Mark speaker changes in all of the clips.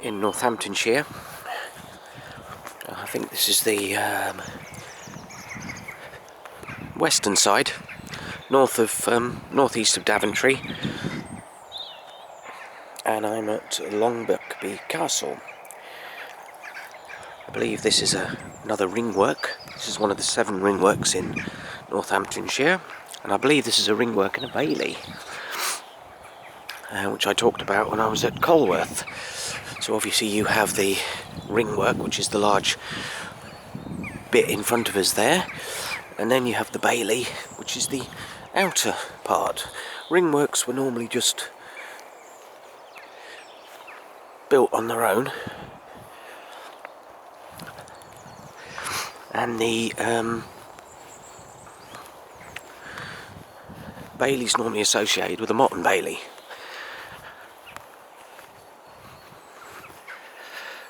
Speaker 1: in Northamptonshire. I think this is the western side, northeast of Daventry, and I'm at Buckby Castle. I believe this is another ringwork. This is one of the 7 ringworks in Northamptonshire, and I believe this is a ringwork and a bailey, which I talked about when I was at Colworth. So obviously you have the ringwork, which is the large bit in front of us there, and then you have the bailey, which is the outer part. Ringworks were normally just built on their own, and the bailey's normally associated with a motte and bailey.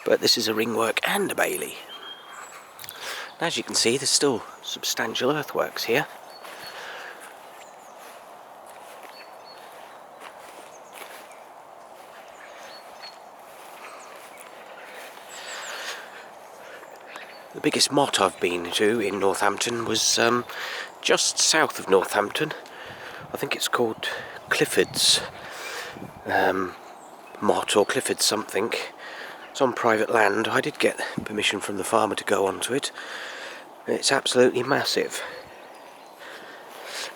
Speaker 1: But this is a ringwork and a bailey. As you can see, there's still substantial earthworks here. The biggest motte I've been to in Northampton was just south of Northampton. I think it's called Clifford's motte, or Clifford's something. It's on private land. I did get permission from the farmer to go onto it. It's absolutely massive.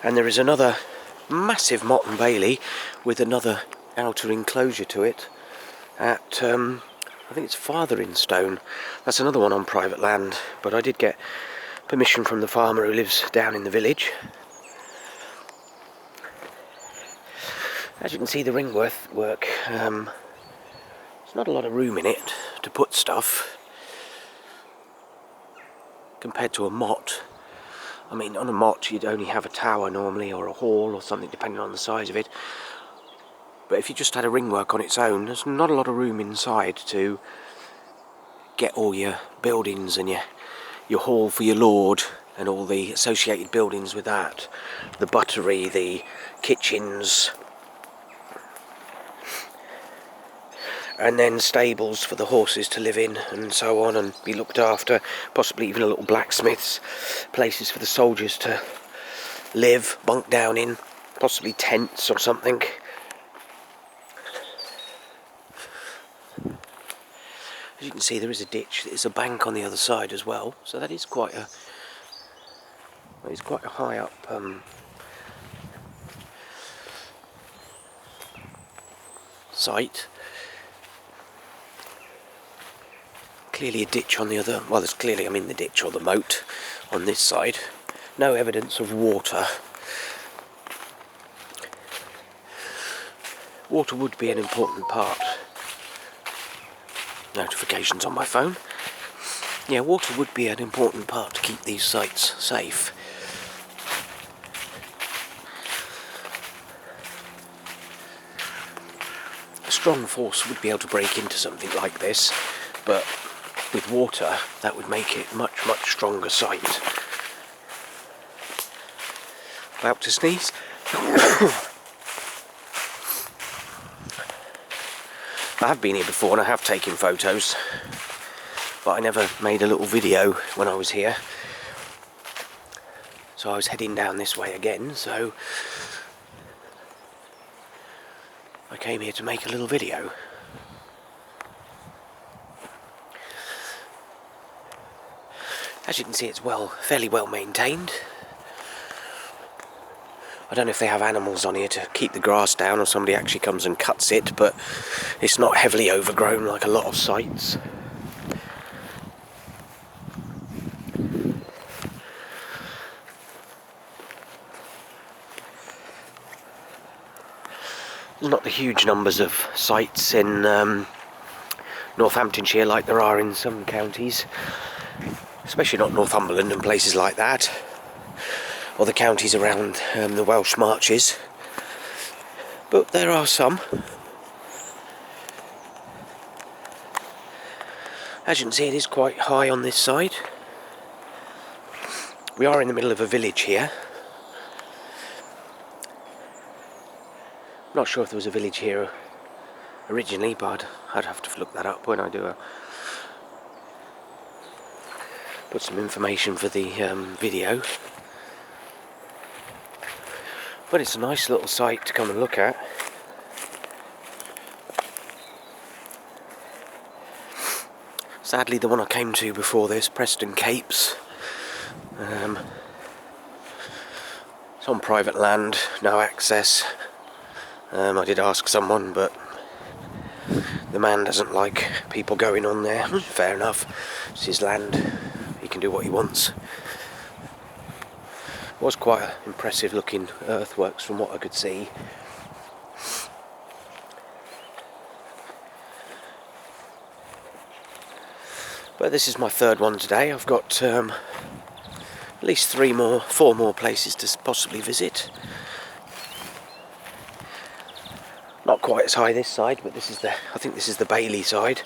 Speaker 1: And there is another massive motte and bailey with another outer enclosure to it at I think it's Fartheringstone. That's another one on private land, but I did get permission from the farmer who lives down in the village. As you can see, the ringwork, there's not a lot of room in it to put stuff compared to a motte. I mean, on a motte you'd only have a tower normally, or a hall or something, depending on the size of it. But if you just had a ringwork on its own, there's not a lot of room inside to get all your buildings and your hall for your lord and all the associated buildings with that. The buttery, the kitchens, and then stables for the horses to live in and so on and be looked after, possibly even a little blacksmith's, places for the soldiers to live, bunk down in, possibly tents or something. As you can see, there is a ditch. There's a bank on the other side as well, so that is quite a high up site. Clearly a ditch on the other. Well, there's clearly, I mean, the ditch or the moat on this side. No evidence of water. Water would be an important part. Notifications on my phone. Yeah, water would be an important part to keep these sites safe. A strong force would be able to break into something like this, but with water that would make it much stronger site. About to sneeze. I have been here before and I have taken photos, but I never made a little video when I was here. So I was heading down this way again, so I came here to make a little video. As you can see, it's fairly well maintained. I don't know if they have animals on here to keep the grass down, or somebody actually comes and cuts it, but it's not heavily overgrown like a lot of sites. There's not the huge numbers of sites in Northamptonshire like there are in some counties, especially not Northumberland and places like that, or the counties around the Welsh Marches, but there are some. As you can see, it is quite high on this side. We are in the middle of a village here. I'm not sure if there was a village here originally, but I'd have to look that up when I do put some information for the video. But it's a nice little site to come and look at. Sadly, the one I came to before this, Preston Capes, it's on private land, no access. I did ask someone, but the man doesn't like people going on there. Fair enough, it's his land, he can do what he wants. It was quite impressive looking earthworks from what I could see. But this is my third one today. I've got at least 4 more places to possibly visit. Not quite as high this side, but I think this is the Bailey side.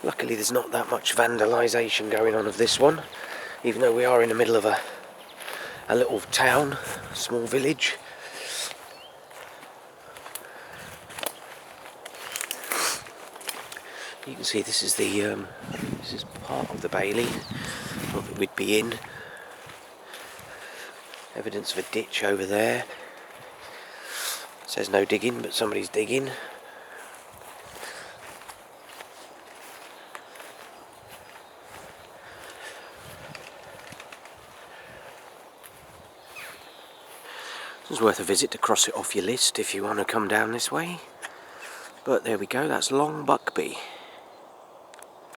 Speaker 1: Luckily there's not that much vandalisation going on of this one, even though we are in the middle of a little town, a small village. You can see this is part of the Bailey, not that we'd be in. Evidence of a ditch over there. It says no digging, but somebody's digging. It's worth a visit to cross it off your list if you want to come down this way. But there we go, that's Long Buckby.